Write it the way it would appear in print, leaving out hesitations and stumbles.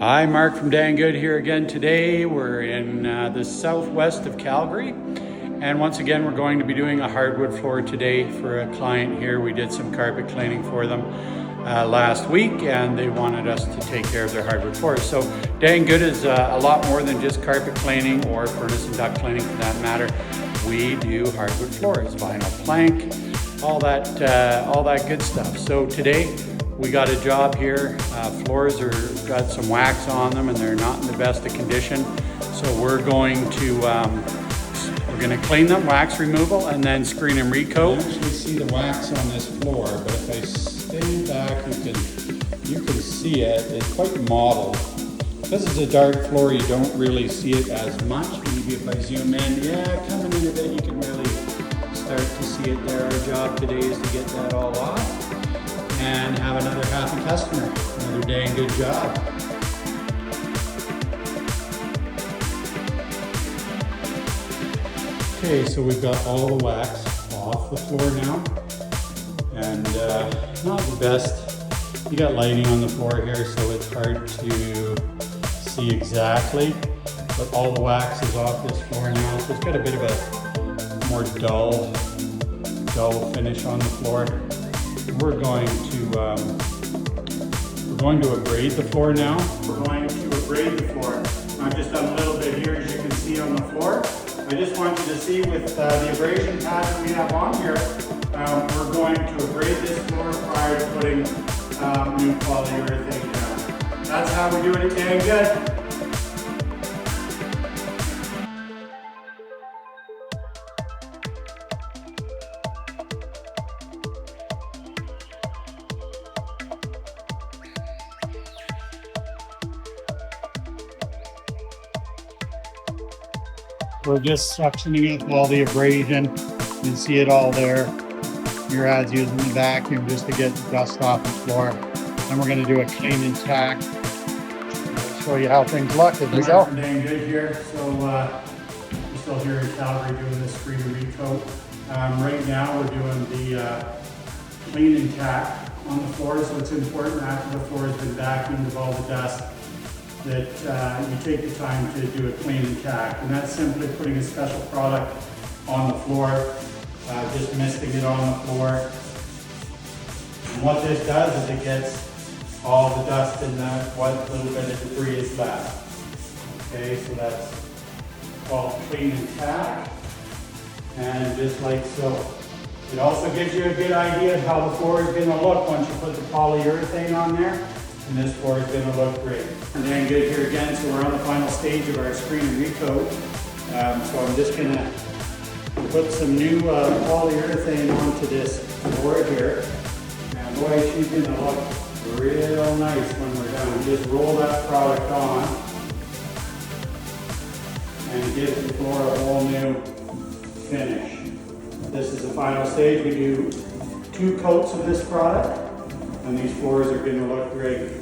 Hi, Mark from Dan Good here again today. We're in the southwest of Calgary, and once again we're going to be doing a hardwood floor today for a client here. We did some carpet cleaning for them last week, and they wanted us to take care of their hardwood floors. So Dan Good is a lot more than just carpet cleaning or furnace and duct cleaning for that matter. We do hardwood floors, vinyl plank, all that good stuff. So today we got a job here. Floors got some wax on them and they're not in the best of condition. So we're going to clean them, wax removal, and then screen and recoat. You can actually see the wax on this floor, but if I stand back, you can see it. It's quite mottled. This is a dark floor, you don't really see it as much. Maybe if I zoom in, yeah, coming in a bit, you can really start to see it there. Our job today is to get that all off and have another happy customer. Another day and good job. Okay, so we've got all the wax off the floor now, and not the best. You got lighting on the floor here, so it's hard to see exactly, but all the wax is off this floor now, so it's got a bit of a more dull finish on the floor. We're going to abrade the floor now. We're going to abrade the floor. I've just done a little bit here, as you can see on the floor. I just want you to see with the abrasion pad that we have on here, we're going to abrade this floor prior to putting new polyurethane down. That's how we do it at Dan Good. We're just suctioning up all the abrasion. You can see it all there. Your ad's using the vacuum just to get the dust off the floor. Then we're going to do a clean and tack. I'll show you how things look as we go. Dan Good here. So we're still here in Calgary doing this screen and recoat. Right now we're doing the clean and tack on the floor. So it's important after the floor has been vacuumed of all the dust that you take the time to do a clean and tack. And that's simply putting a special product on the floor, just misting it on the floor. And what this does is it gets all the dust in what little bit of debris is left. Okay, so that's called clean and tack. And just like so. It also gives you a good idea of how the floor is going to look once you put the polyurethane on there. And this floor is going to look great. And Dan Good here again, so we're on the final stage of our screen and recoat. So I'm just going to put some new polyurethane onto this floor here. And boy, she's going to look real nice when we're done. Just roll that product on and give the floor a whole new finish. This is the final stage. We do 2 coats of this product, and these floors are going to look great.